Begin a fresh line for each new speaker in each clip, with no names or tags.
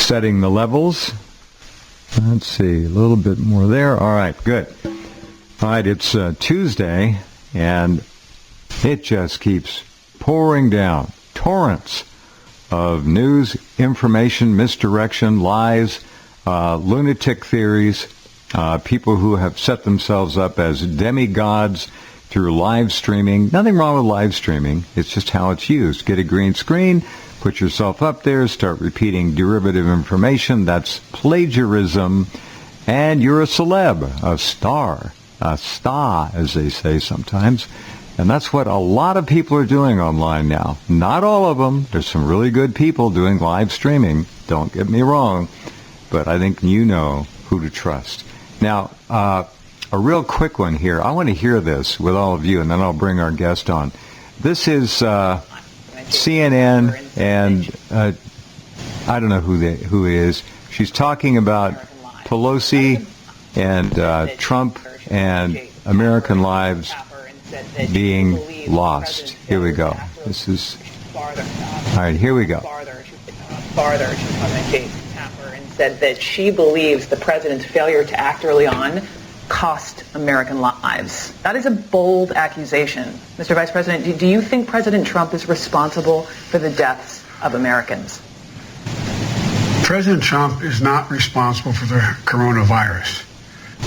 setting the levels. Let's see, a little bit more there. All right, good. All right, it's Tuesday, and it just keeps pouring down. Torrents of news, information, misdirection, lies, lunatic theories, people who have set themselves up as demigods through live streaming. Nothing wrong with live streaming. It's just how it's used. Get a green screen, put yourself up there, start repeating derivative information. That's plagiarism. And you're a celeb, a star, as they say sometimes. And that's what a lot of people are doing online now. Not all of them. There's some really good people doing live streaming. Don't get me wrong. But I think you know who to trust. Now, a real quick one here. I want to hear this with all of you, and then I'll bring our guest on. This is CNN, and I don't know who it is. She's talking about Pelosi and Trump and American lives being lost. Here we go. This is... All right, here we go.
Farther to commentate and said that she believes the president's failure to act early on cost American lives. That is a bold accusation. Mr. Vice President, do you think President Trump is responsible for the deaths of Americans?
President Trump is not responsible for the coronavirus,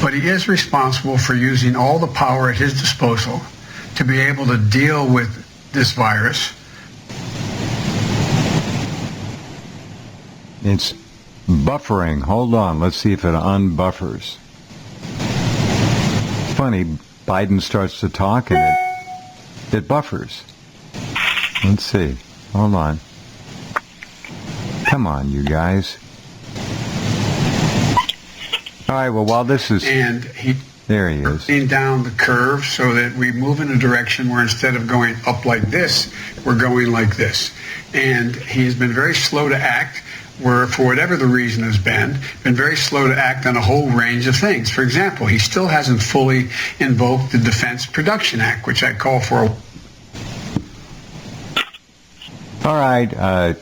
but he is responsible for using all the power at his disposal to be able to deal with this virus.
It's buffering. Hold on. Let's see if it unbuffers. Funny, Biden starts to talk and it buffers. Let's see. Hold on. Come on, you guys. All right, well, while this is...
And
there he is.
Down the curve so that we move in a direction where instead of going up like this, we're going like this. And he has been very slow to act, where, for whatever the reason has been very slow to act on a whole range of things. For example, he still hasn't fully invoked the Defense Production Act, which I call for
All right, I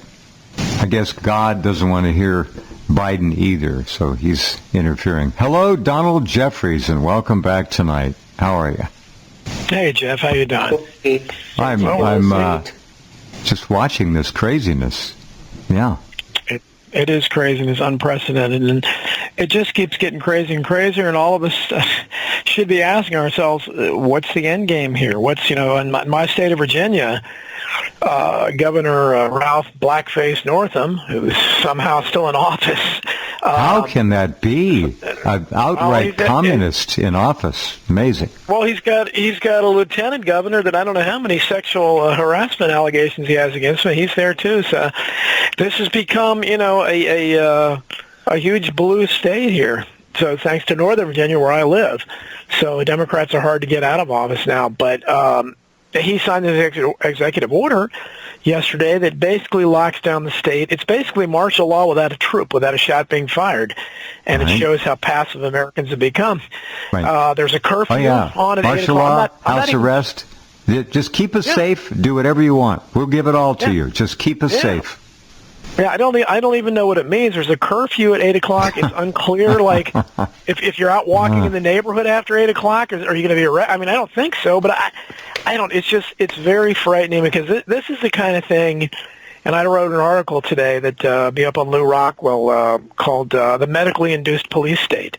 guess God doesn't want to hear Biden either, so he's interfering. Hello, Donald Jeffries, and welcome back tonight. How are you?
Hey, Jeff, how you doing?
I'm just watching this craziness. Yeah.
It is crazy and it's unprecedented, and it just keeps getting crazier and crazier, and all of us should be asking ourselves, what's the end game here? What's, in my state of Virginia, Governor Ralph Blackface Northam, who's somehow still in office.
How can that be? An outright communist in office. Amazing.
Well, he's got a lieutenant governor that I don't know how many sexual harassment allegations he has against him. He's there too. So this has become, a huge blue state here. So thanks to Northern Virginia, where I live. So Democrats are hard to get out of office now. But he signed an executive order yesterday that basically locks down the state. It's basically martial law without a troop, without a shot being fired. And It shows how passive Americans have become.
Right.
There's a curfew on at 8
martial
o'clock.
law, house arrest. Just keep us safe. Do whatever you want. We'll give it all to you. Just keep us safe.
Yeah, I don't even know what it means. There's a curfew at 8 o'clock. It's unclear, like, if you're out walking in the neighborhood after 8 o'clock, are you going to be arrested? I mean, I don't think so, but I don't. It's very frightening, because this is the kind of thing, and I wrote an article today that be up on Lou Rockwell called The Medically Induced Police State.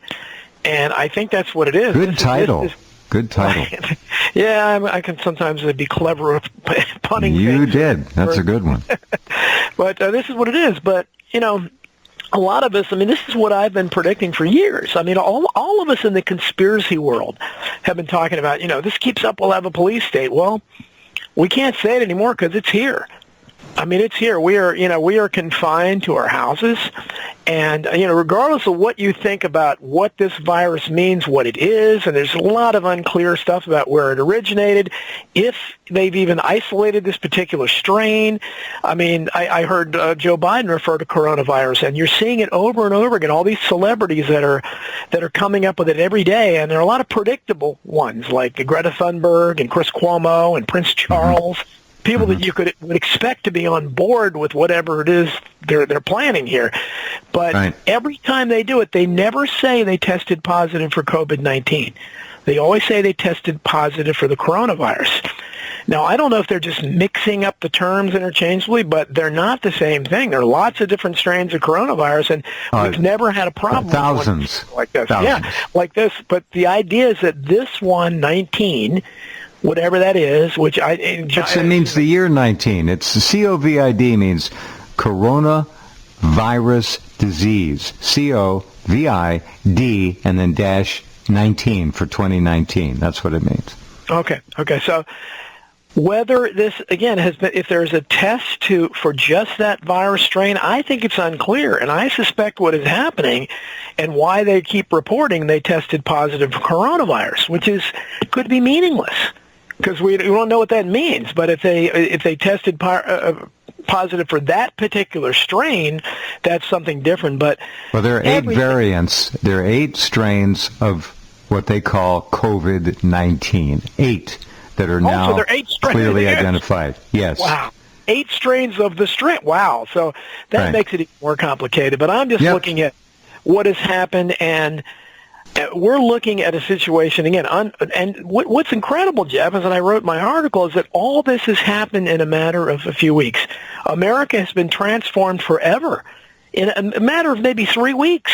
And I think that's what it is.
Good title. Good title.
Yeah, I can sometimes be clever with punning things.
You did. That's a good one.
But this is what it is. But, a lot of us, this is what I've been predicting for years. All of us in the conspiracy world have been talking about, this keeps up, we'll have a police state. Well, we can't say it anymore because it's here. It's here. We are confined to our houses, and regardless of what you think about what this virus means, what it is, and there's a lot of unclear stuff about where it originated, if they've even isolated this particular strain. I heard Joe Biden refer to coronavirus, and you're seeing it over and over again. All these celebrities that are coming up with it every day, and there are a lot of predictable ones like Greta Thunberg and Chris Cuomo and Prince Charles. people that you would expect to be on board with whatever it is they're planning here. But every time they do it, they never say they tested positive for COVID-19. They always say they tested positive for the coronavirus. Now, I don't know if they're just mixing up the terms interchangeably, but they're not the same thing. There are lots of different strains of coronavirus, and we've never had a problem
thousands
with one like this.
Thousands.
Yeah, like this. But the idea is that this one, 19, whatever that is, which
it means the year 19. It's COVID means coronavirus disease. COVID and then dash 19 for 2019. That's what it means.
Okay. So whether this, again, has been, if there's a test for just that virus strain, I think it's unclear. And I suspect what is happening and why they keep reporting they tested positive for coronavirus, which could be meaningless because we don't know what that means. But if they tested positive for that particular strain, that's something different. But
there are 8 variants. There are 8 strains of what they call COVID-19. 8 that are now
so 8
clearly identified. Yes.
Wow. 8 strains of the strain. Wow. So that makes it even more complicated. But I'm just looking at what has happened, and we're looking at a situation, again, and what's incredible, Jeff, is that I wrote my article, is that all this has happened in a matter of a few weeks. America has been transformed forever in a matter of maybe 3 weeks.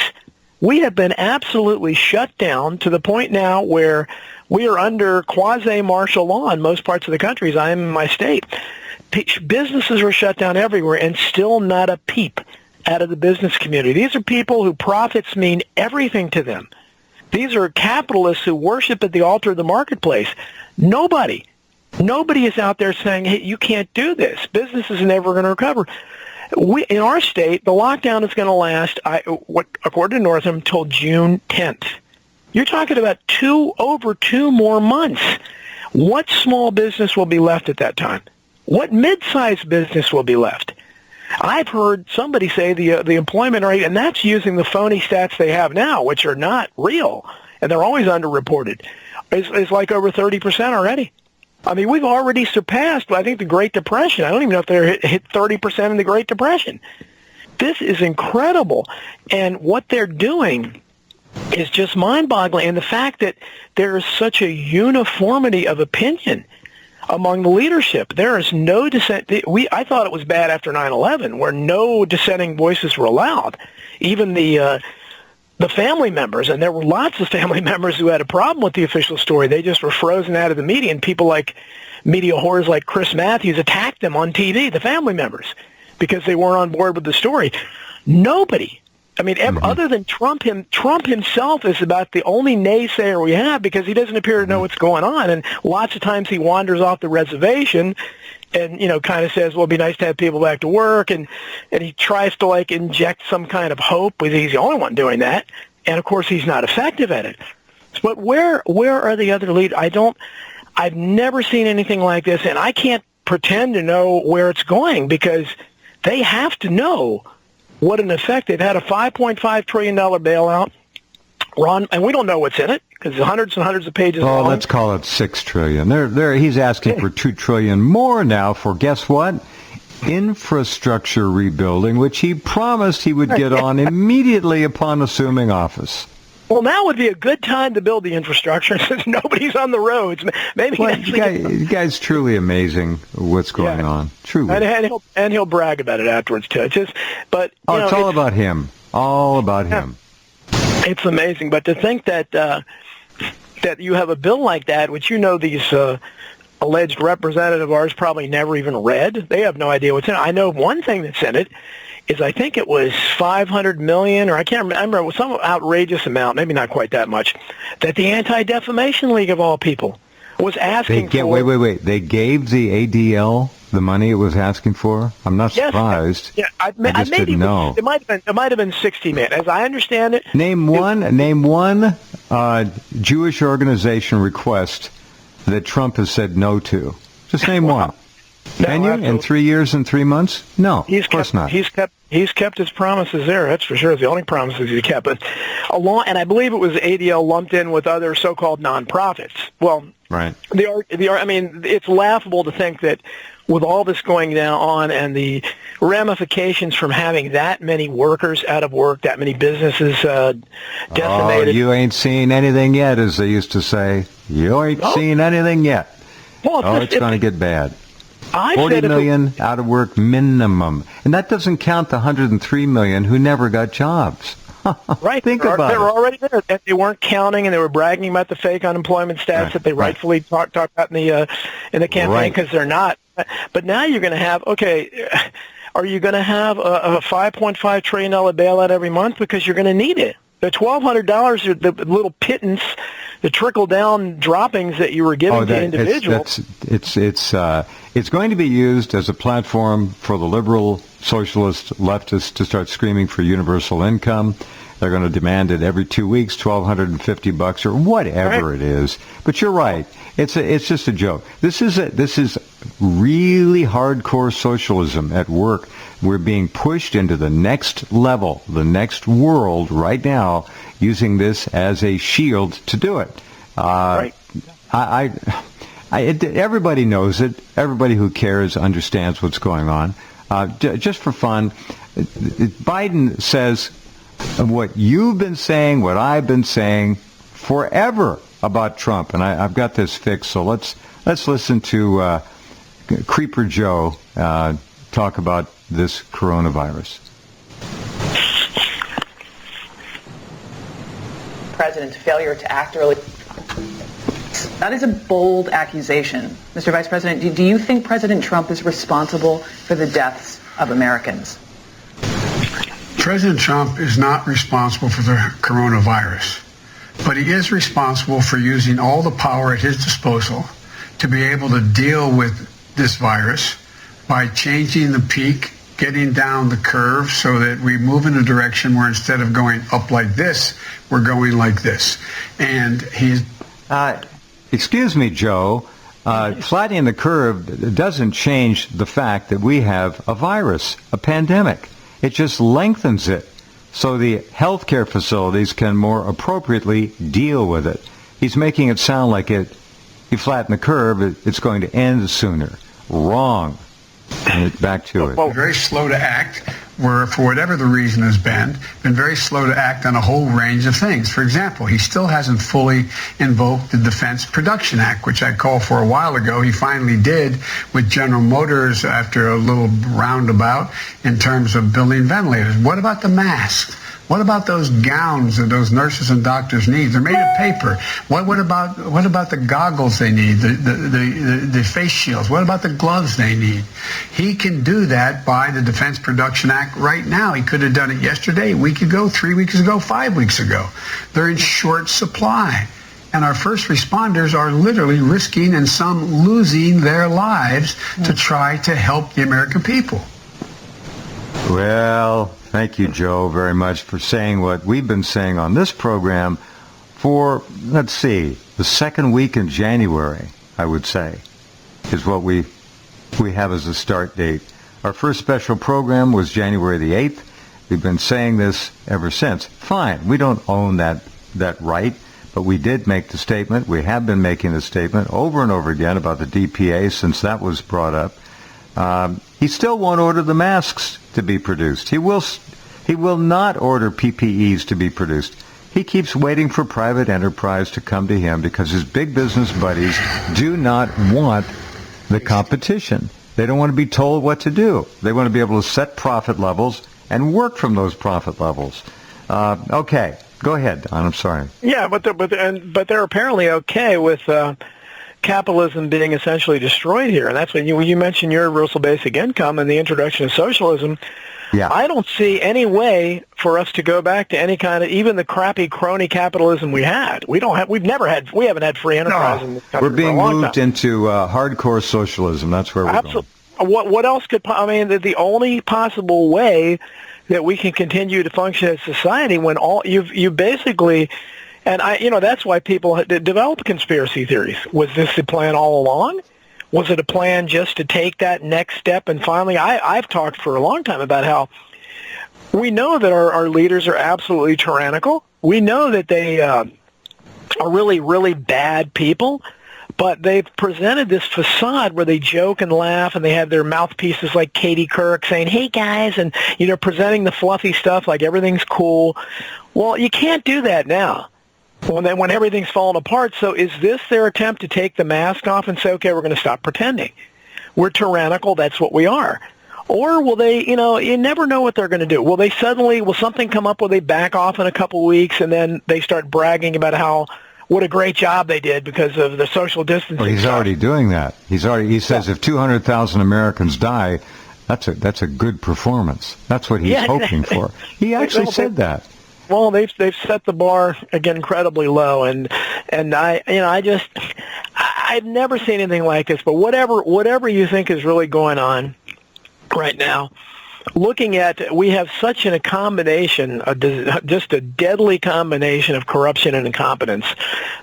We have been absolutely shut down to the point now where we are under quasi-martial law in most parts of the country, as I am in my state. Businesses are shut down everywhere, and still not a peep out of the business community. These are people who profits mean everything to them. These are capitalists who worship at the altar of the marketplace. Nobody is out there saying, hey, you can't do this. Business is never going to recover. In our state, the lockdown is going to last, according to Northam, until June 10th. You're talking about over 2 more months. What small business will be left at that time? What mid-sized business will be left? I've heard somebody say the employment rate, and that's using the phony stats they have now, which are not real, and they're always underreported, is like over 30% already. I mean, we've already surpassed, I think, the Great Depression. I don't even know if they're hit 30% in the Great Depression. This is incredible, and what they're doing is just mind-boggling. And the fact that there is such a uniformity of opinion among the leadership. There is no dissent. I thought it was bad after 9/11, where no dissenting voices were allowed. Even the family members, and there were lots of family members who had a problem with the official story. They just were frozen out of the media, and people like media whores like Chris Matthews attacked them on TV, the family members, because they weren't on board with the story. Nobody. I mean, other than Trump himself is about the only naysayer we have, because he doesn't appear to know what's going on. And lots of times he wanders off the reservation and, kind of says, well, it'd be nice to have people back to work. And he tries to, inject some kind of hope. He's the only one doing that. And, of course, he's not effective at it. But where are the other leaders? I've never seen anything like this, and I can't pretend to know where it's going, because they have to know what an effect. They've had a $5.5 trillion bailout, Ron, and we don't know what's in it because it's hundreds and hundreds of pages long.
Let's call it $6 trillion. He's asking for $2 trillion more now for, guess what? Infrastructure rebuilding, which he promised he would get on immediately upon assuming office.
Well, now would be a good time to build the infrastructure since nobody's on the roads. Maybe
you guys truly amazing what's going on. Truly,
and he'll brag about it afterwards too. It's
all about him. All about him.
It's amazing, but to think that that you have a bill like that, which these alleged representative of ours probably never even read. They have no idea what's in it. I know one thing that's in it is I think it was $500 million, or I can't remember, it was some outrageous amount, maybe not quite that much, that the Anti-Defamation League of all people was asking for.
Wait. They gave the ADL the money it was asking for? I'm not surprised.
Yeah, I
just didn't know.
It might have been 60 million, as I understand it.
Name one Jewish organization request that Trump has said no to. Just name one.
No,
Can you? In 3 years and 3 months? No, of course not.
He's kept his promises there. That's for sure. It's the only promises he kept. But and I believe it was ADL lumped in with other so-called nonprofits. Well,
right.
I mean, it's laughable to think that with all this going down on and the ramifications from having that many workers out of work, that many businesses decimated.
Oh, you ain't seen anything yet, as they used to say. You ain't seen anything yet.
Well,
it's going to get bad.
40
million out of work minimum. And that doesn't count the 103 million who never got jobs.
Right.
Think about it.
They were already there. And they weren't counting, and they were bragging about the fake unemployment stats that they rightfully talked about in the campaign, because they're not. But now you're going to have, are you going to have a $5.5 trillion bailout every month? Because you're going to need it. The $1,200 are the little pittance, the trickle-down droppings that you were giving to individuals.
It's going to be used as a platform for the liberal, socialist, leftists to start screaming for universal income. They're going to demand it every 2 weeks, $1,250 or whatever it is. But you're right. It's just a joke. This is really hardcore socialism at work. We're being pushed into the next level, the next world right now, using this as a shield to do it. Everybody knows it. Everybody who cares understands what's going on. Just for fun, Biden says what you've been saying, what I've been saying forever about Trump, and I've got this fixed. So let's listen to Creeper Joe talk about this coronavirus.
President's failure to act early. That is a bold accusation. Mr. Vice President, do you think President Trump is responsible for the deaths of Americans?
President Trump is not responsible for the coronavirus, but he is responsible for using all the power at his disposal to be able to deal with this virus by changing the peak, getting down the curve so that we move in a direction where instead of going up like this, we're going like this. And he's...
Excuse me, Joe. Flattening the curve doesn't change the fact that we have a virus, a pandemic. It just lengthens it so the healthcare facilities can more appropriately deal with it. He's making it sound like you flatten the curve, it's going to end sooner. Wrong. And back to it.
Very slow to act, where for whatever the reason has been very slow to act on a whole range of things. For example, he still hasn't fully invoked the Defense Production Act, which I called for a while ago. He finally did with General Motors after a little roundabout in terms of building ventilators. What about the masks? What about those gowns that those nurses and doctors need? They're made of paper. What about the goggles they need, the face shields? What about the gloves they need? He can do that by the Defense Production Act right now. He could have done it yesterday, a week ago, 3 weeks ago, 5 weeks ago. They're in short supply. And our first responders are literally risking and some losing their lives to try to help the American people.
Well, thank you, Joe, very much for saying what we've been saying on this program for, let's see, the second week in January, I would say, is what we have as a start date. Our first special program was January the 8th. We've been saying this ever since. Fine, we don't own that right, but we did make the statement. We have been making the statement over and over again about the DPA since that was brought up. He still won't order the masks to be produced. He will not order PPEs to be produced. He keeps waiting for private enterprise to come to him because his big business buddies do not want the competition. They don't want to be told what to do. They want to be able to set profit levels and work from those profit levels. Okay, go ahead, Don. I'm sorry.
Yeah, but they're apparently okay with capitalism being essentially destroyed here, and that's when you mentioned universal basic income and the introduction of socialism.
Yeah.
I don't see any way for us to go back to any kind of even the crappy crony capitalism we had. We haven't had free enterprise in this country.
We're being
for a long
moved
time.
into hardcore socialism. That's where we're going.
What else could? I mean, the only possible way that we can continue to function as society when you basically. And that's why people develop conspiracy theories. Was this the plan all along? Was it a plan just to take that next step? And finally, I've talked for a long time about how we know that our leaders are absolutely tyrannical. We know that they are really, really bad people. But they've presented this facade where they joke and laugh, and they have their mouthpieces like Katie Couric saying, "Hey guys," and presenting the fluffy stuff like everything's cool. Well, you can't do that now when everything's falling apart. So is this their attempt to take the mask off and say, "Okay, we're going to stop pretending. We're tyrannical. That's what we are." Or will they, you never know what they're going to do. Will something come up where they back off in a couple of weeks and then they start bragging about what a great job they did because of the social distancing?
Well, he's already doing that. He says if 200,000 Americans die, that's a good performance. That's what he's hoping for. He actually said that.
Well, they've set the bar again incredibly low, and I've never seen anything like this. But whatever you think is really going on right now, we have such a combination, just a deadly combination of corruption and incompetence,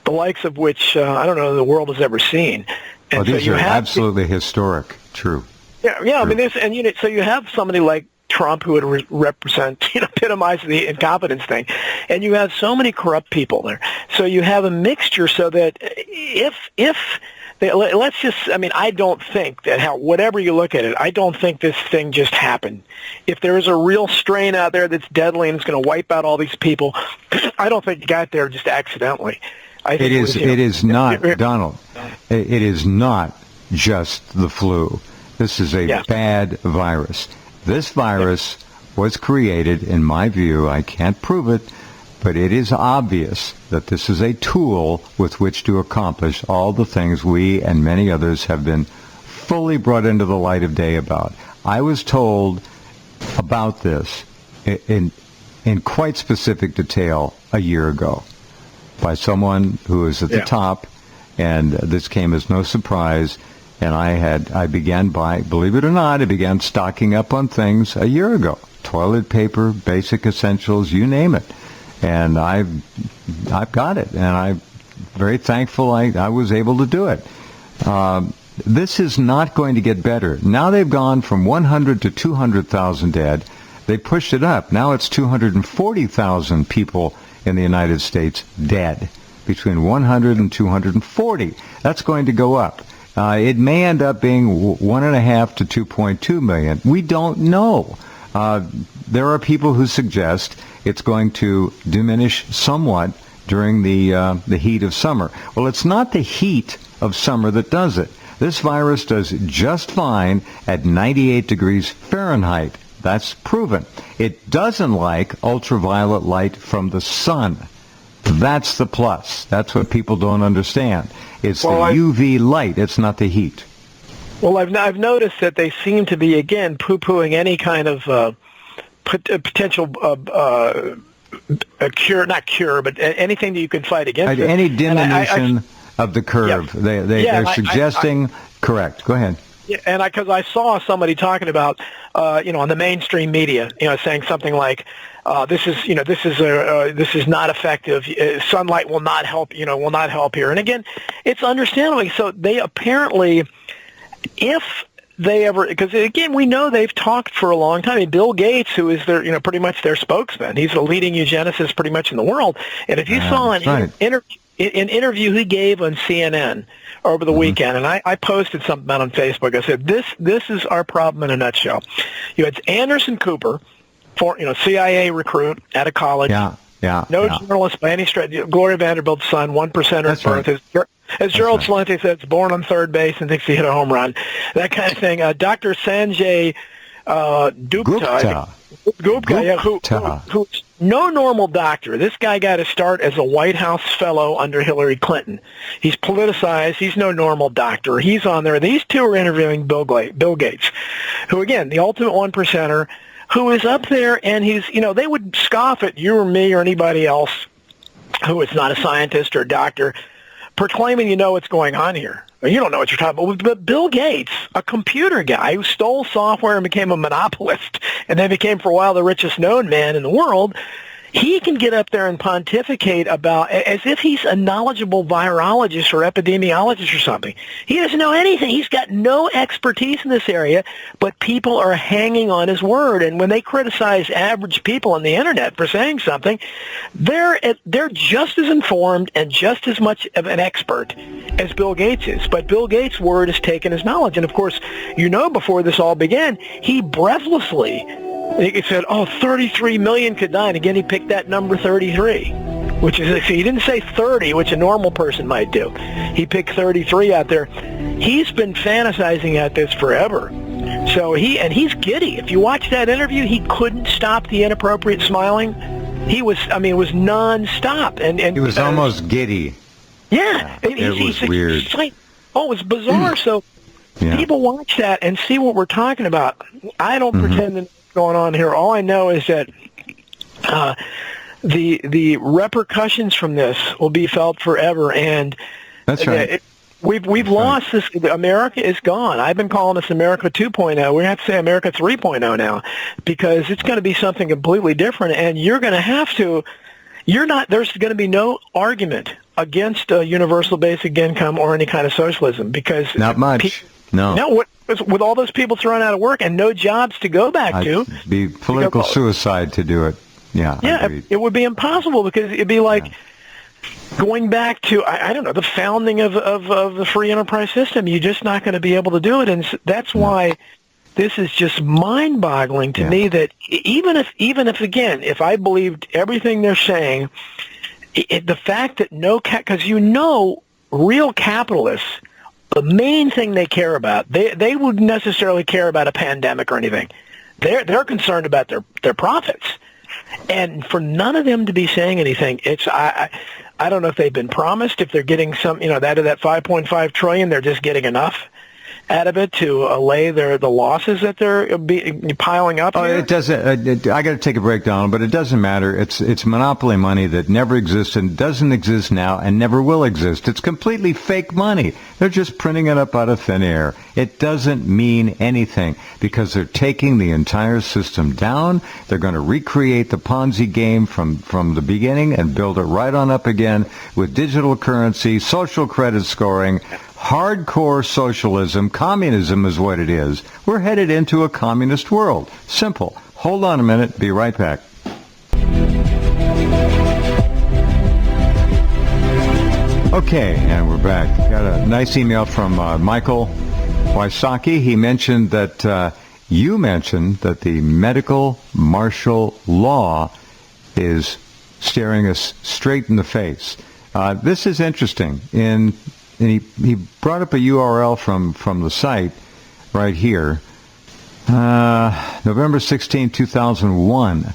the likes of which I don't know the world has ever seen. And
these are absolutely historic. True.
Yeah. True. I mean, so you have somebody like Trump who would epitomize the incompetence thing, and you have so many corrupt people there. So you have a mixture, so that I don't think that whatever you look at it, I don't think this thing just happened. If there is a real strain out there that's deadly and it's going to wipe out all these people, I don't think it got there just accidentally. It is not, Donald. It is not just the flu. This is a bad virus. This virus was created, in my view, I can't prove it, but it is obvious that this is a tool with which to accomplish all the things we and many others have been fully brought into the light of day about. I was told about this in quite specific detail a year ago by someone who is at the top, and this came as no surprise. And I began believe it or not, I began stocking up on things a year ago. Toilet paper, basic essentials, you name it. And I've got it, and I'm very thankful I was able to do it. This is not going to get better. Now they've gone from 100 to 200,000 dead. They pushed it up. Now it's 240,000 people in the United States dead, between 100 and 240. That's going to go up. It may end up being 1.5 to 2.2 million. We don't know. There are people who suggest it's going to diminish somewhat during the heat of summer. Well, it's not the heat of summer that does it. This virus does just fine at 98 degrees Fahrenheit. That's proven. It doesn't like ultraviolet light from the sun. That's the plus. That's what people don't understand. It's the UV light. It's not the heat. Well, I've noticed that they seem to be, again, poo-pooing any kind of potential not cure, but anything that you can fight against it.
Any diminution of the curve. Yeah. They're suggesting, correct. Go ahead.
Yeah, and because I saw somebody talking about, on the mainstream media, saying something like, this is not effective. Sunlight will not help here. And again, it's understandable. So they apparently, if they ever, because again, we know they've talked for a long time. I mean, Bill Gates, who is their, pretty much their spokesman, he's the leading eugenicist pretty much in the world. And if you saw an interview he gave on CNN over the weekend, and I posted something out on Facebook. I said, this is our problem in a nutshell. You had Anderson Cooper, CIA recruit out of college. Journalist by any stretch. Gloria Vanderbilt's son, 1%er at birth. Right. As Gerald Celente says, born on third base and thinks he hit a home run. That kind of thing. Dr. Sanjay Gupta, who's no normal doctor. This guy got to start as a White House fellow under Hillary Clinton. He's politicized. He's no normal doctor. He's on there. These two are interviewing Bill Gates, who, again, the ultimate 1%er, who is up there, and he's, they would scoff at you or me or anybody else who is not a scientist or a doctor, proclaiming what's going on here. You don't know what you're talking about. But Bill Gates, a computer guy who stole software and became a monopolist, and then became for a while the richest known man in the world, he can get up there and pontificate about as if he's a knowledgeable virologist or epidemiologist or something. He doesn't know anything. He's got no expertise in this area, but people are hanging on his word. And when they criticize average people on the internet for saying something, they're just as informed and just as much of an expert as Bill Gates is. But Bill Gates' word is taken as knowledge. And of course, before this all began, he breathlessly he said, 33 million could die. And again, he picked that number 33, which is, he didn't say 30, which a normal person might do. He picked 33 out there. He's been fantasizing at this forever. So he's giddy. If you watch that interview, he couldn't stop the inappropriate smiling. It was nonstop. And
he was almost giddy.
Yeah.
It was weird.
It was bizarre. So people watch that and see what we're talking about. I don't pretend to going on here. All I know is that the repercustions from this will be felt forever, and
that's right.
We've lost this. America is gone. I've been calling this America 2.0. We have to say America 3.0 now, because it's going to be something completely different, and you're going to have to. There's going to be no argument against a universal basic income or any kind of socialism, because
not much.
No, with all those people thrown out of work and no jobs to go back to.
It'd be political suicide to do it. Yeah,
it would be impossible, because it'd be like going back to, I don't know, the founding of the free enterprise system. You're just not going to be able to do it, and that's why this is just mind-boggling to me, that even if again, if I believed everything they're saying, the fact that because real capitalists, the main thing they care about, they wouldn't necessarily care about a pandemic or anything. They're concerned about their profits. And for none of them to be saying anything, I don't know if they've been promised, if they're getting some, out of that 5.5 trillion, they're just getting enough out of it to allay the losses that they're piling up here?
It doesn't. I got to take a break, Donald, but it doesn't matter. It's monopoly money that never exists and doesn't exist now and never will exist. It's completely fake money. They're just printing it up out of thin air. It doesn't mean anything, because they're taking the entire system down. They're going to recreate the Ponzi game from the beginning and build it right on up again with digital currency, social credit scoring, hardcore socialism. Communism is what it is. We're headed into a communist world. Simple. Hold on a minute. Be right back. Okay, and we're back. Got a nice email from Michael Wysocki. He mentioned that you mentioned that the medical martial law is staring us straight in the face. This is interesting. And he brought up a URL from the site right here. November 16, 2001.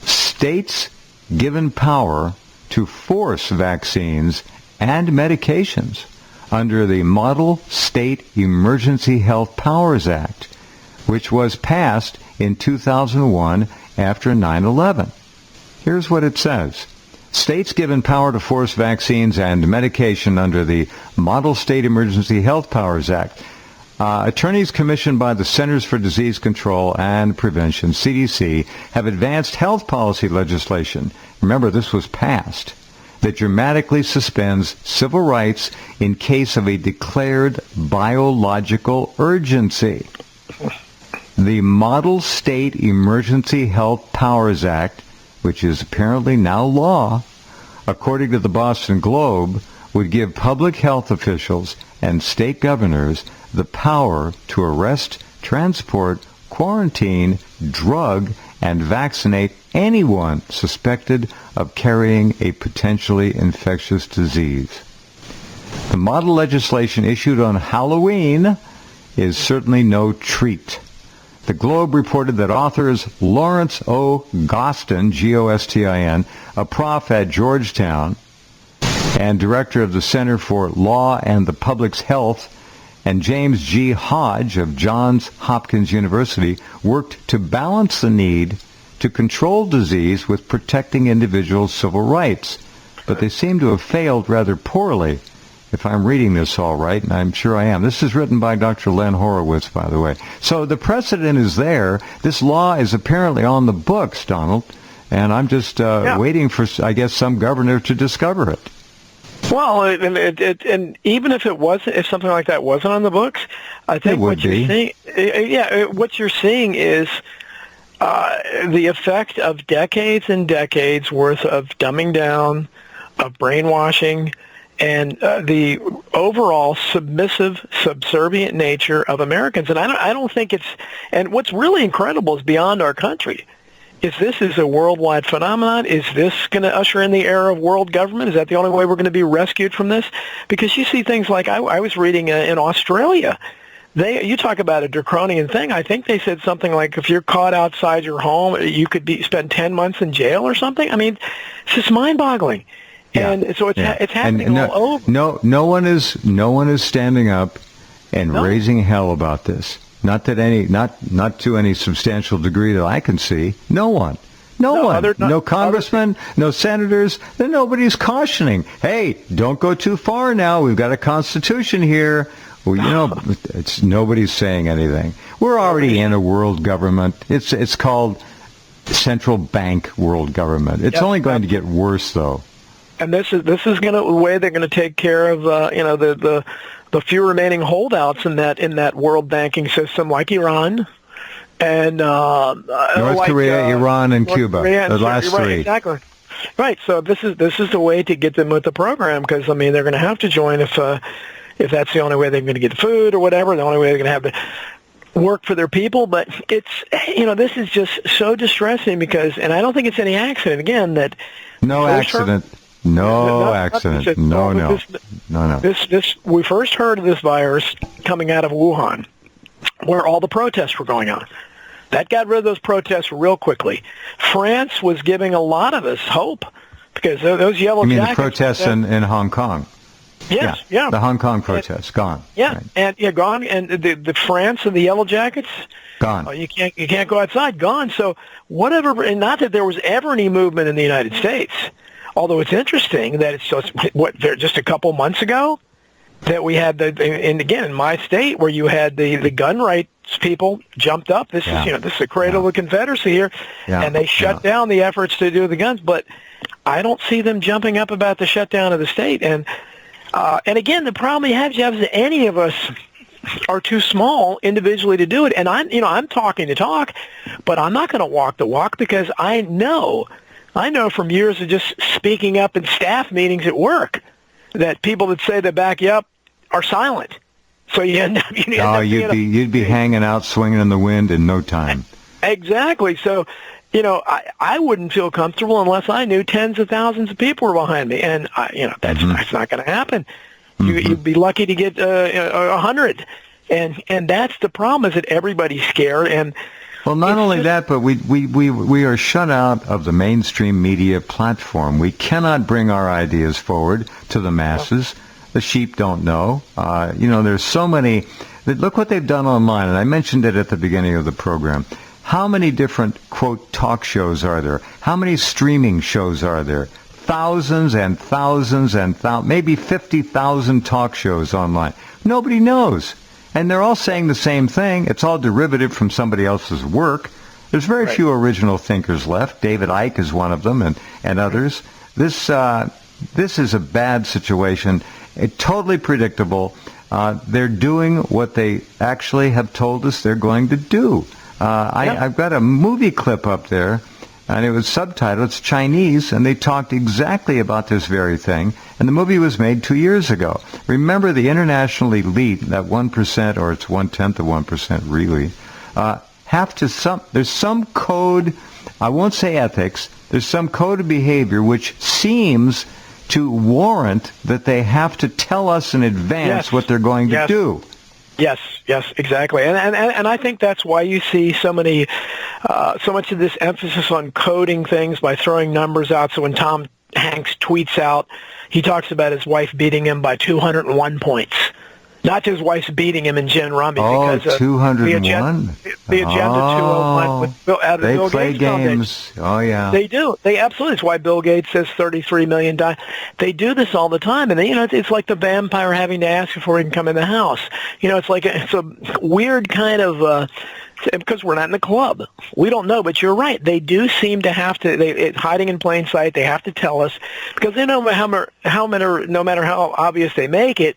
States given power to force vaccines and medications under the Model State Emergency Health Powers Act, which was passed in 2001 after 9/11. Here's what it says. States given power to force vaccines and medication under the Model State Emergency Health Powers Act. Attorneys commissioned by the Centers for Disease Control and Prevention, CDC, have advanced health policy legislation. Remember, this was passed, that dramatically suspends civil rights in case of a declared biological urgency. The Model State Emergency Health Powers Act, which is apparently now law, according to the Boston Globe, would give public health officials and state governors the power to arrest, transport, quarantine, drug, and vaccinate anyone suspected of carrying a potentially infectious disease. The model legislation issued on Halloween is certainly no treat. The Globe reported that authors Lawrence O. Gostin, G-O-S-T-I-N, a prof at Georgetown and director of the Center for Law and the Public's Health, and James G. Hodge of Johns Hopkins University worked to balance the need to control disease with protecting individuals' civil rights. But they seem to have failed rather poorly, if I'm reading this all right, and I'm sure I am. This is written by Dr. Len Horowitz, by the way. So the precedent is there. This law is apparently on the books, Donald. and I'm just waiting for, I guess, some governor to discover it.
Well, and even if it wasn't, if something like that wasn't on the books, I think what you're seeing, what you're seeing is the effect of decades and decades worth of dumbing down, of brainwashing, and the overall submissive, subservient nature of Americans. And I don't think it's, and what's really incredible is beyond our country. If this is a worldwide phenomenon, is this going to usher in the era of world government? Is that the only way we're going to be rescued from this? Because you see things like, I was reading in Australia, you talk about a draconian thing. I think they said something like, if you're caught outside your home, you could spend 10 months in jail or something. I mean, it's just mind-boggling.
Yeah.
And so it's happening all over.
No one is standing up and raising hell about this. Not to any substantial degree that I can see. No one. No congressmen, no senators. Then nobody's cautioning. Hey, don't go too far now. We've got a constitution here. Well, nobody's saying anything. We're already in a world government. It's called central bank world government. It's only going to get worse, though.
And this is the way they're going to take care of the few remaining holdouts in that world banking system, like Iran and
North Korea, Iran, and Cuba, the last three.
Right, exactly. Right. So this is the way to get them with the program, because they're going to have to join if that's the only way they're going to get food or whatever. The only way they're going to have to work for their people. But it's this is just so distressing because, and I don't think it's any accident again that
no accident. No accident. No.
We first heard of this virus coming out of Wuhan, where all the protests were going on. That got rid of those protests real quickly. France was giving a lot of us hope because those yellow jackets. You mean the protests
in Hong Kong?
Yes, yeah.
The Hong Kong protests, gone.
Yeah, right. Gone. And the France and the yellow jackets,
gone.
You can't go outside, gone. So whatever, and not that there was ever any movement in the United States. Although it's interesting that it's just a couple months ago that we had and again in my state where you had the gun rights people jumped up. This is this is the cradle of the Confederacy here, and they shut down the efforts to do the guns. But I don't see them jumping up about the shutdown of the state. And again, the problem you have, Jeff, is that any of us are too small individually to do it. And I'm talking the talk, but I'm not going to walk the walk because I know from years of just speaking up in staff meetings at work that people that say they back you up are silent. So
you'd be hanging out, swinging in the wind in no time.
Exactly. So, I wouldn't feel comfortable unless I knew tens of thousands of people were behind me, and that's not going to happen. You'd be lucky to get 100, and that's the problem is that everybody's scared and.
Well, not only that, but we are shut out of the mainstream media platform. We cannot bring our ideas forward to the masses. The sheep don't know. There's so many. Look what they've done online, and I mentioned it at the beginning of the program. How many different, quote, talk shows are there? How many streaming shows are there? Thousands and thousands and maybe 50,000 talk shows online. Nobody knows. And they're all saying the same thing. It's all derivative from somebody else's work. There's very few original thinkers left. David Icke is one of them, and others. This is a bad situation. It's totally predictable. They're doing what they actually have told us they're going to do. I've got a movie clip up there, and it was subtitled. It's Chinese, and they talked exactly about this very thing. And the movie was made 2 years ago. Remember, the international elite, that 1%, or it's 1/10 of 1% really, there's some code, I won't say ethics, there's some code of behavior which seems to warrant that they have to tell us in advance what they're going to do.
Yes, exactly, and I think that's why you see so much of this emphasis on coding things by throwing numbers out. So when Tom Hanks tweets out, he talks about his wife beating him by 201 points. Not his wife's beating him in Gin Rummy because of
201?
The Agenda 201 with Bill
They play
Gates
games.
Foundation.
Oh, yeah.
They do. They absolutely. It's why Bill Gates says 33 million die. They do this all the time, and it's like the vampire having to ask before he can come in the house. It's a weird kind of because we're not in the club. We don't know, but you're right. They do seem to have to, it's hiding in plain sight. They have to tell us because they know no matter how obvious they make it,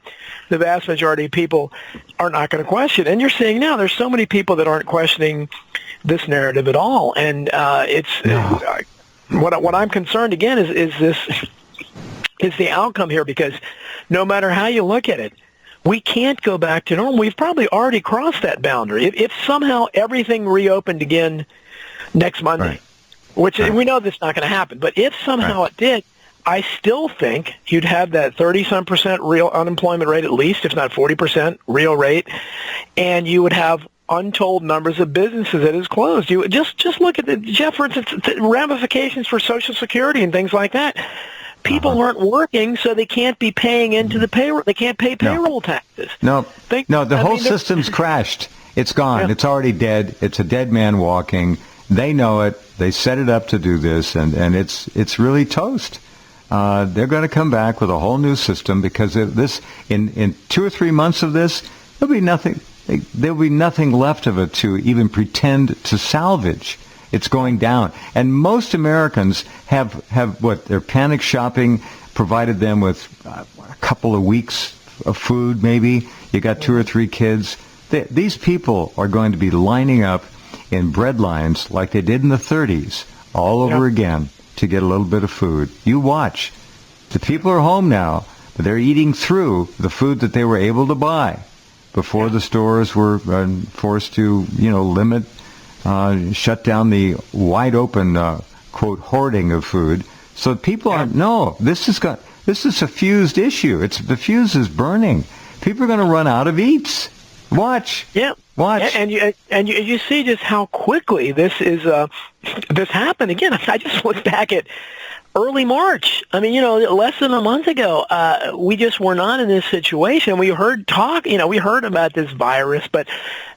the vast majority of people are not going to question. And you're seeing now there's so many people that aren't questioning this narrative at all. And what I'm concerned again is the outcome here, because no matter how you look at it, we can't go back to normal. We've probably already crossed that boundary. If somehow everything reopened again next Monday, which we know that's not going to happen, but if somehow it did, I still think you'd have that 30-some% real unemployment rate at least, if not 40% real rate, and you would have untold numbers of businesses that is closed. You just look at Jeff, for instance, the ramifications for Social Security and things like that. People aren't working, so they can't be paying into the payroll. They can't pay payroll taxes.
The whole system's crashed. It's gone. It's already dead. It's a dead man walking. They know it. They set it up to do this, and it's really toast. They're going to come back with a whole new system because of this. In 2 or 3 months of this, there'll be nothing. There'll be nothing left of it to even pretend to salvage. It's going down. And most Americans have what, their panic shopping provided them with a couple of weeks of food, maybe. You got 2 or 3 kids. These people are going to be lining up in bread lines like they did in the 30s all over again to get a little bit of food. You watch. The people are home now, but they're eating through the food that they were able to buy before the stores were forced to, limit shut down the wide open, quote, hoarding of food. So people aren't, this is a fused issue. The fuse is burning. People are going to run out of eats. Watch. Yeah. Watch.
And you see just how quickly this happened. Again, I just looked back at early March. I mean, less than a month ago, we just were not in this situation. We heard about this virus, but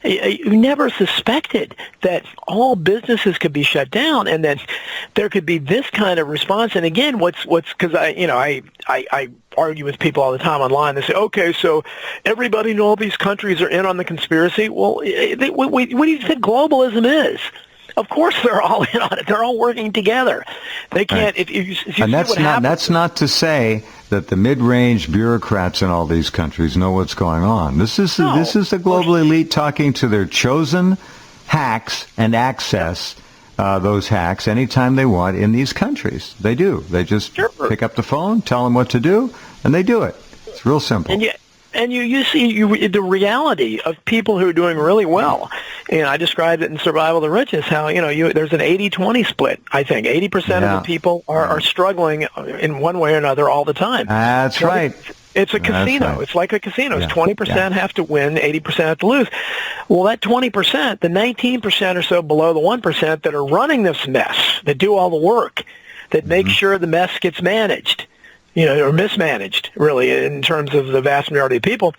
you never suspected that all businesses could be shut down and that there could be this kind of response. And again, because I argue with people all the time online. They say, okay, so everybody in all these countries are in on the conspiracy. Well, what do you think globalism is? Of course, they're all in on it. They're all working together. They can't. If you
and that's not to say that the mid-range bureaucrats in all these countries know what's going on. This is the global elite talking to their chosen hacks and access those hacks anytime they want in these countries. They do. They just pick up the phone, tell them what to do, and they do it. It's real simple.
And you see the reality of people who are doing really well. And I described it in Survival of the Richest, how there's an 80-20 split. I think 80% of the people are struggling in one way or another all the time.
That's right.
It's a casino. Right. It's like a casino. It's 20% have to win, 80% have to lose. Well, that 20%, the 19% or so below the 1% that are running this mess, that do all the work, that make sure the mess gets managed, or mismanaged, really, in terms of the vast majority of people,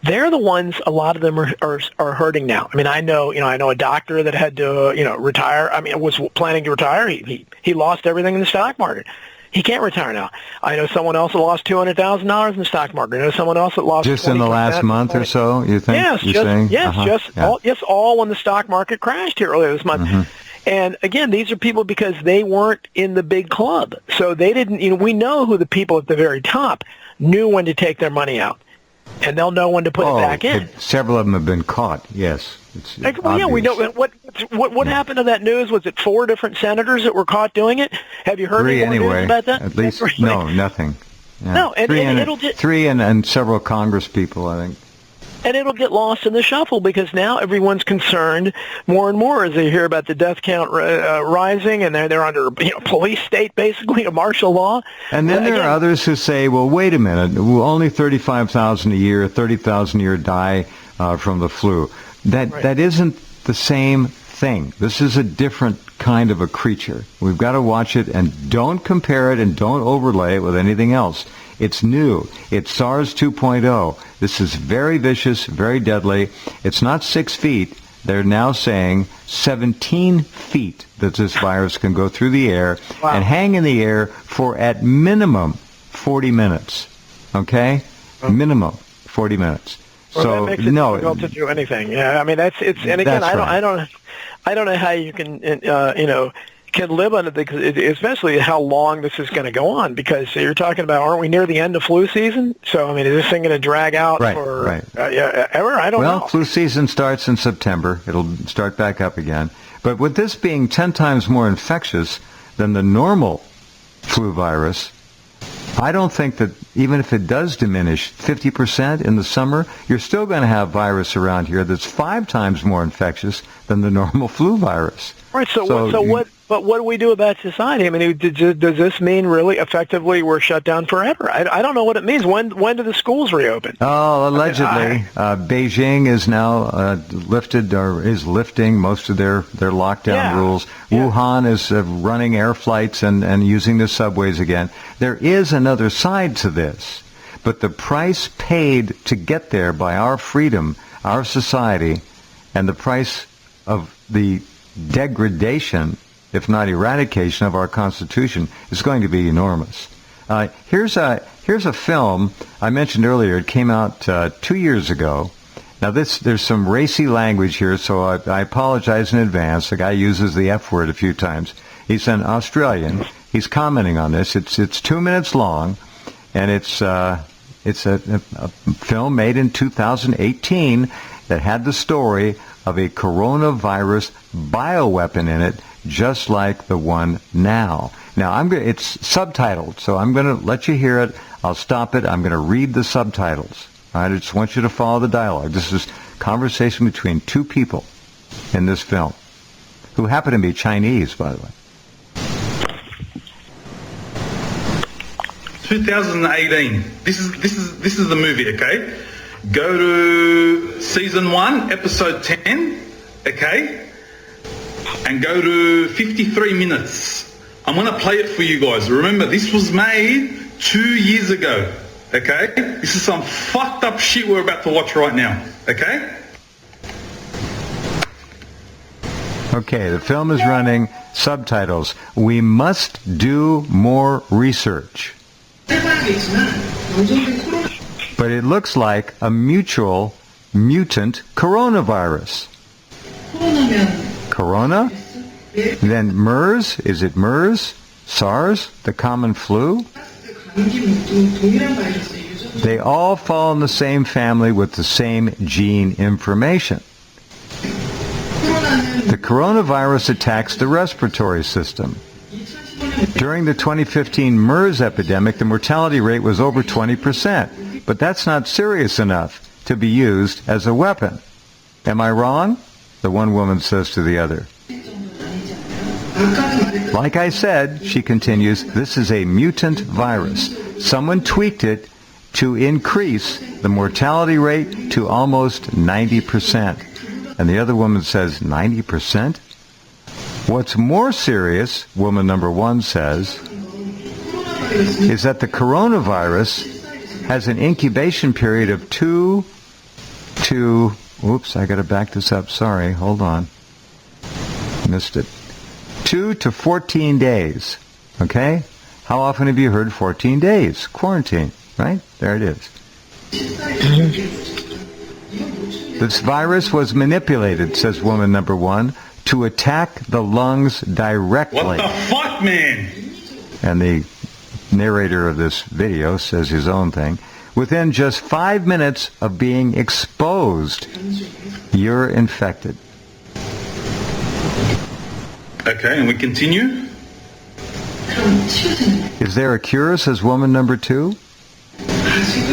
they're the ones, a lot of them are hurting now. I mean, I know a doctor that had to, retire. I mean, was planning to retire. He lost everything in the stock market. He can't retire now. I know someone else that lost $200,000 in the stock market. I know someone else that lost
just in the last month or so. You think?
Yes, all when the stock market crashed here earlier this month. Mm-hmm. And again, these are people because they weren't in the big club, so they didn't. We know who the people at the very top knew when to take their money out, and they'll know when to put it back in.
Several of them have been caught. Yes.
We know what happened to that news. Was it 4 different senators that were caught doing it? Have you heard
3
any more news about that?
At least no, nothing. Yeah.
No, and it'll get
3 and several Congress people, I think.
And it'll get lost in the shuffle because now everyone's concerned more and more as they hear about the death count rising, and they're under police state, basically, a martial law.
And then there are others who say, well, wait a minute, only 35,000 a year, 30,000 a year die from the flu. That isn't the same thing. This is a different kind of a creature. We've got to watch it, and don't compare it and don't overlay it with anything else. It's new. It's SARS 2.0. This is very vicious, very deadly. It's not 6 feet. They're now saying 17 feet that this virus can go through the air and hang in the air for at minimum 40 minutes. Okay? Minimum 40 minutes.
Well, that makes it difficult to do anything. Yeah, I mean and again,
That's
I don't know how you can can live under especially how long this is going to go on, because you're talking about, aren't we near the end of flu season? So I mean, is this thing going to drag out for ever? I don't know.
Well, flu season starts in September. It'll start back up again. But with this being 10 times more infectious than the normal flu virus, I don't think that even if it does diminish 50% in the summer, you're still going to have virus around here that's 5 times more infectious than the normal flu virus.
Right. But what do we do about society? I mean, does this mean really effectively we're shut down forever? I don't know what it means. When do the schools reopen?
Oh, allegedly. Beijing is now lifted or is lifting most of their lockdown rules. Yeah. Wuhan is running air flights and using the subways again. There is another side to this. But the price paid to get there by our freedom, our society, and the price of the degradation, if not eradication, of our Constitution is going to be enormous. Here's a film I mentioned earlier. It came out 2 years ago. Now there's some racy language here, so I apologize in advance. The guy uses the F word a few times. He's an Australian. He's commenting on this. It's 2 minutes long, and it's a film made in 2018 that had the story of a coronavirus bioweapon in it, just like the one now. Now, it's subtitled, so I'm going to let you hear it. I'll stop it. I'm going to read the subtitles. All right, I just want you to follow the dialogue. This is conversation between 2 people in this film, who happen to be Chinese, by the way.
2018. This is the movie, okay? Go to season 1, episode 10, okay? And go to 53 minutes. I'm going to play it for you guys. Remember, this was made 2 years ago, okay? This is some fucked up shit we're about to watch right now, okay?
Okay, the film is running. Subtitles. We must do more research. But it looks like a mutant coronavirus. Corona? Then MERS? Is it MERS? SARS? The common flu? They all fall in the same family with the same gene information. The coronavirus attacks the respiratory system. During the 2015 MERS epidemic, the mortality rate was over 20%, but that's not serious enough to be used as a weapon. Am I wrong? The one woman says to the other. Like I said, she continues, this is a mutant virus. Someone tweaked it to increase the mortality rate to almost 90%. And the other woman says, 90%? What's more serious, woman number 1 says, is that the coronavirus has an incubation period of 2 to, oops, I got to back this up, sorry, hold on, missed it, 2 to 14 days, okay? How often have you heard 14 days? Quarantine, right? There it is. This virus was manipulated, says woman number 1, to attack the lungs directly.
What the fuck, man?
And the narrator of this video says his own thing. Within just 5 minutes of being exposed, you're infected.
Okay, and we continue.
Is there a cure, says woman number 2?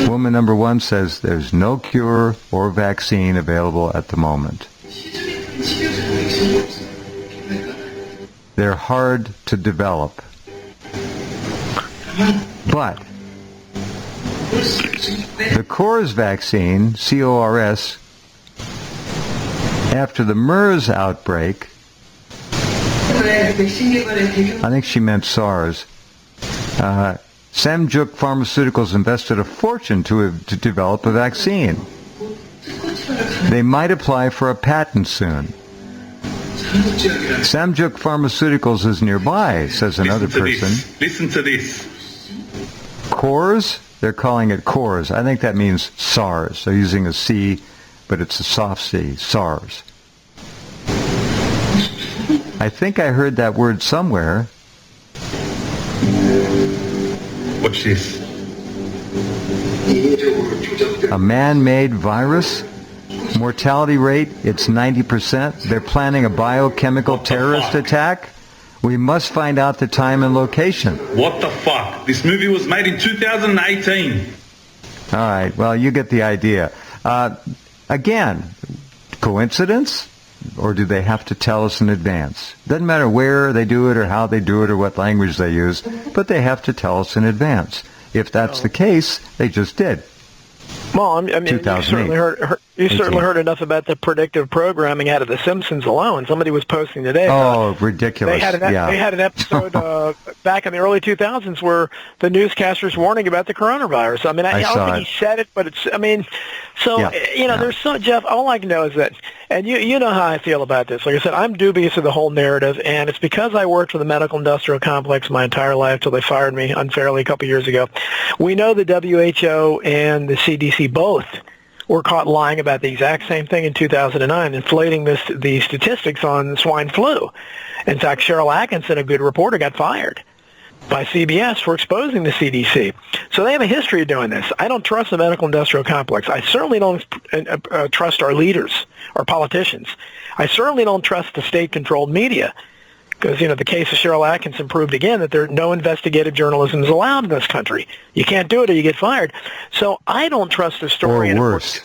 Woman number 1 says there's no cure or vaccine available at the moment. They're hard to develop. But the CORS vaccine, CORS, after the MERS outbreak, I think she meant SARS, Samjuk Pharmaceuticals invested a fortune to develop a vaccine. They might apply for a patent soon. Samjuk Pharmaceuticals is nearby, says another person.
Listen to this.
CORS They're calling it CORS. I think that means SARS. They're using a C, but it's a soft C, SARS. I think I heard that word somewhere.
What's this?
A man-made virus? Mortality rate, it's 90%. They're planning a biochemical terrorist attack? We must find out the time and location.
What the fuck? This movie was made in 2018.
All right, well, you get the idea. Again, coincidence? Or do they have to tell us in advance? Doesn't matter where they do it or how they do it or what language they use, but they have to tell us in advance. If that's the case, they just did.
Well, I mean, you certainly heard enough about the predictive programming out of The Simpsons alone. Somebody was posting today.
Oh, ridiculous!
They had an episode back in the early 2000s where the newscaster's warning about the coronavirus. I mean, I don't think he said it, but it's. I mean, so there's so Jeff. All I can know is that, and you know how I feel about this. Like I said, I'm dubious of the whole narrative, and it's because I worked for the medical industrial complex my entire life till they fired me unfairly a couple years ago. We know the WHO and the CDC both were caught lying about the exact same thing in 2009, inflating the statistics on swine flu. In fact, Cheryl Atkinson, a good reporter, got fired by CBS for exposing the CDC. So they have a history of doing this. I don't trust the medical industrial complex. I certainly don't trust our leaders, our politicians. I certainly don't trust the state-controlled media. Because, the case of Cheryl Atkinson proved again that no investigative journalism is allowed in this country. You can't do it or you get fired. So I don't trust the story.
Or worse.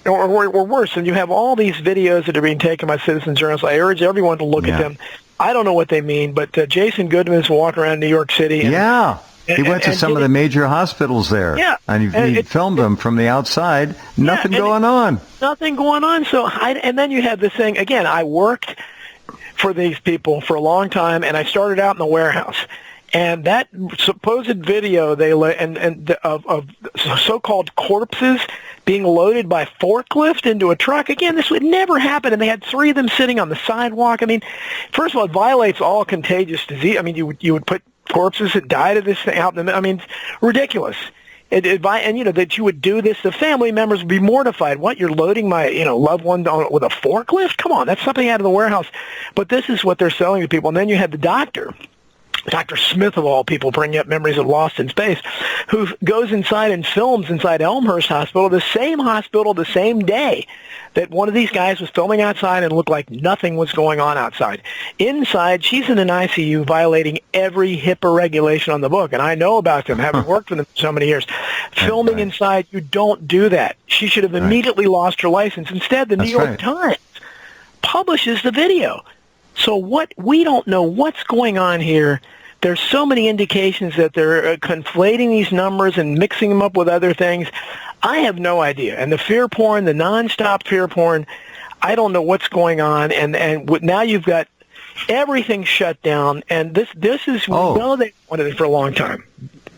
Or worse. And you have all these videos that are being taken by citizen journalists. I urge everyone to look at them. I don't know what they mean, but Jason Goodman's walking around New York City. And,
he went to some of the major hospitals there.
Yeah.
And he filmed them from the outside. Nothing going on.
Nothing going on. So and then you have this thing. Again, I worked for these people for a long time, and I started out in the warehouse. And that supposed video of so-called corpses being loaded by forklift into a truck, again, this would never happen. And they had 3 of them sitting on the sidewalk. I mean, first of all, it violates all contagious disease. I mean, you would put corpses that died of this thing out in the. I mean, it's ridiculous. And that you would do this, the family members would be mortified. What, you're loading my loved one with a forklift? Come on, that's something out of the warehouse. But this is what they're selling to people. And then you had the doctor, Dr. Smith of all people, bringing up memories of Lost in Space, who goes inside and films inside Elmhurst Hospital, the same day that one of these guys was filming outside and looked like nothing was going on outside. Inside, she's in an ICU violating every HIPAA regulation on the book, and I know about them, having worked with them for so many years. Filming inside, you don't do that. She should have immediately lost her license. Instead, the New York Times publishes the video. So we don't know what's going on here. There's so many indications that they're conflating these numbers and mixing them up with other things. I have no idea. And the fear porn, the nonstop fear porn, I don't know what's going on. And now you've got everything shut down. And this is, we know they wanted it for a long time.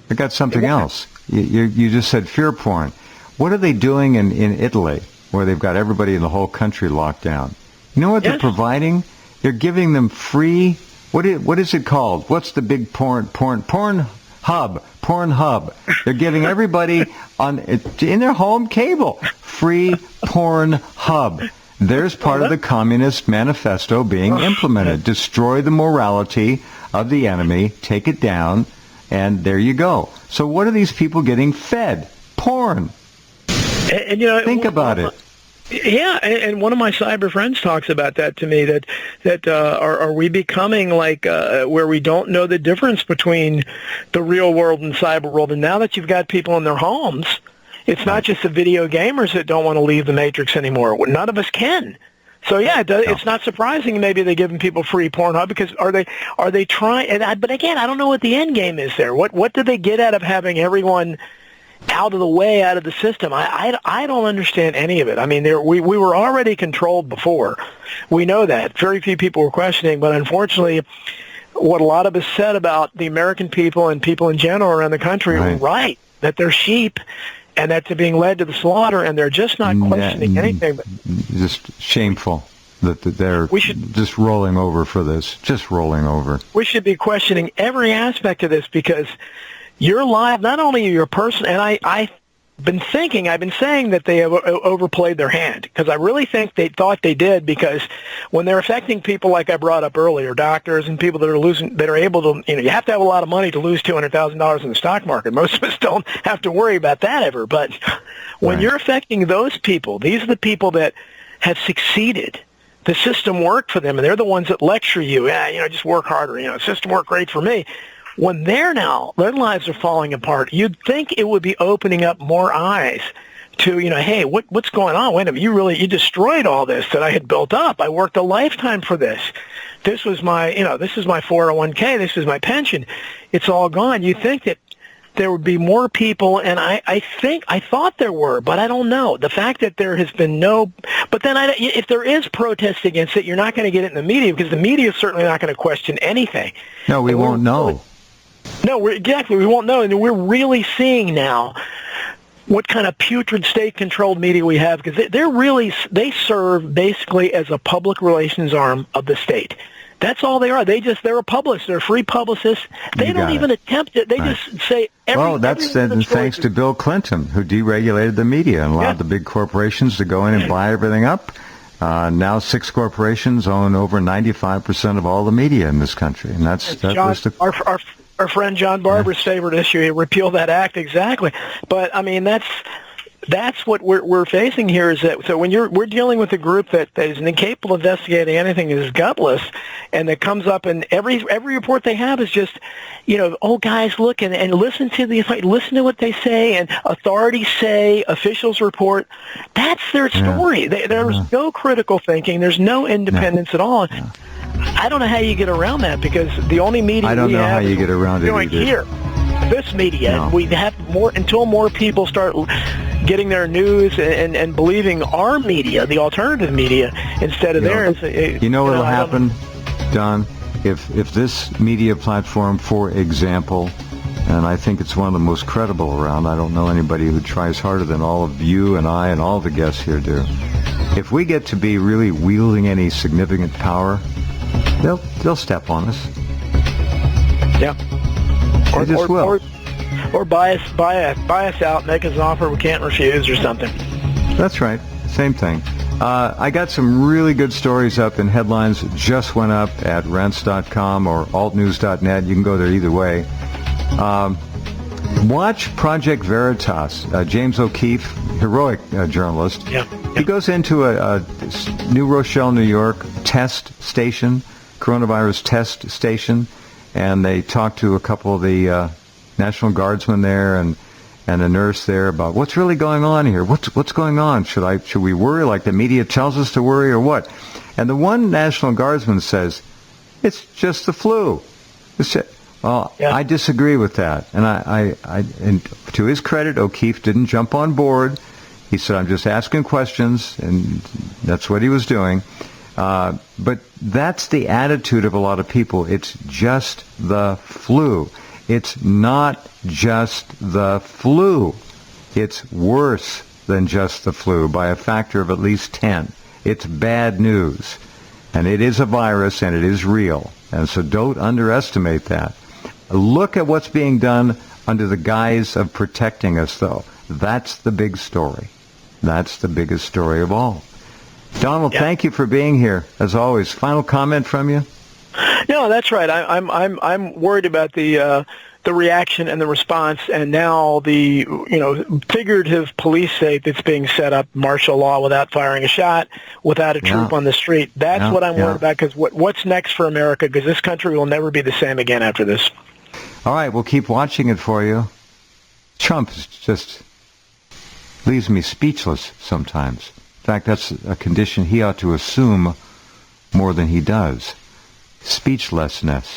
I got something else. You just said fear porn. What are they doing in Italy, where they've got everybody in the whole country locked down? You know what they're providing? They're giving them free. What is it called? What's the big porn hub? They're giving everybody in their home cable free porn hub. There's part of the Communist Manifesto being implemented. Destroy the morality of the enemy, take it down, and there you go. So what are these people getting fed? Porn.
And
think about it.
Yeah, and one of my cyber friends talks about that to me, that are we becoming like where we don't know the difference between the real world and cyber world? And now that you've got people in their homes, it's not just the video gamers that don't want to leave the Matrix anymore. None of us can. So yeah, it's not surprising maybe they're giving people free Pornhub, because are they trying? But again, I don't know what the end game is there. What do they get out of having everyone out of the way, out of the system? I don't understand any of it. I mean, we were already controlled before. We know that. Very few people were questioning, but unfortunately, what a lot of us said about the American people and people in general around the country were right, that they're sheep and that they're being led to the slaughter, and they're just not questioning anything. But
just shameful that they're just rolling over for this, just rolling over.
We should be questioning every aspect of this, because Your life, not only your person, and I've been saying that they have overplayed their hand, because I really think they thought they did, because when they're affecting people like I brought up earlier, doctors and people that are able to, you have to have a lot of money to lose $200,000 in the stock market. Most of us don't have to worry about that ever. But when you're affecting those people, these are the people that have succeeded. The system worked for them, and they're the ones that lecture you, just work harder. The system worked great for me. When their lives are falling apart, you'd think it would be opening up more eyes to, hey, what's going on? Wait a minute, you destroyed all this that I had built up. I worked a lifetime for this. This was my, this is my 401k. This is my pension. It's all gone. You think that there would be more people, and I thought there were, but I don't know. The fact that there has been but then if there is protest against it, you're not going to get it in the media, because the media is certainly not going to question anything.
No, we won't know.
No, we won't know, and we're really seeing now what kind of putrid state-controlled media we have, because they serve basically as a public relations arm of the state. That's all they are. They're a publicist. They're free publicists. They don't even attempt it. They just say
that's thanks to Bill Clinton, who deregulated the media and allowed the big corporations to go in and buy everything up. Now 6 corporations own over 95% of all the media in this country, and our friend John Barber's favorite issue. He repealed that act, exactly. But I mean, that's what we're facing here. Is that so? When we're dealing with a group that is incapable of investigating anything, is gutless, and that comes up, and every report they have is just, guys, look and listen to what they say, and authorities say, officials report. That's their story. There's no critical thinking. There's no independence at all. I don't know how you get around that, because the only media I don't know how you get around it either.
Here, this media, we have more until more people start getting their news and believing our media, the alternative media, instead of theirs.
What'll happen, Don? If this media platform, for example, and I think it's one of the most credible around. I don't know anybody who tries harder than all of you and I and all the guests here do. If we get to be really wielding any significant power, they'll step on us.
Yeah. Or buy us out, make us an offer we can't refuse, or something.
That's right. Same thing. I got some really good stories up in headlines that just went up at Rense.com or altnews.net. You can go there either way. Watch Project Veritas. James O'Keefe, heroic journalist.
Yeah.
He goes into a New Rochelle, New York coronavirus test station, and they talk to a couple of the National Guardsmen there and a nurse there about what's really going on here. What's going on? Should we worry like the media tells us to worry, or what? And the one National Guardsman says, it's just the flu. I disagree with that. And and to his credit, O'Keefe didn't jump on board. He said, I'm just asking questions, and that's what he was doing. But that's the attitude of a lot of people. It's just the flu. It's not just the flu. It's worse than just the flu by a factor of at least 10. It's bad news. And it is a virus, and it is real. And so don't underestimate that. Look at what's being done under the guise of protecting us, though. That's the big story. That's the biggest story of all. Donald, thank you for being here, as always. Final comment from you?
No, that's right. I'm worried about the reaction and the response, and now the figurative police state that's being set up, martial law without firing a shot, without a troop on the street. That's what I'm worried about, because what's next for America? Because this country will never be the same again after this.
All right, we'll keep watching it for you. Trump just leaves me speechless sometimes. In fact, that's a condition he ought to assume more than he does. Speechlessness.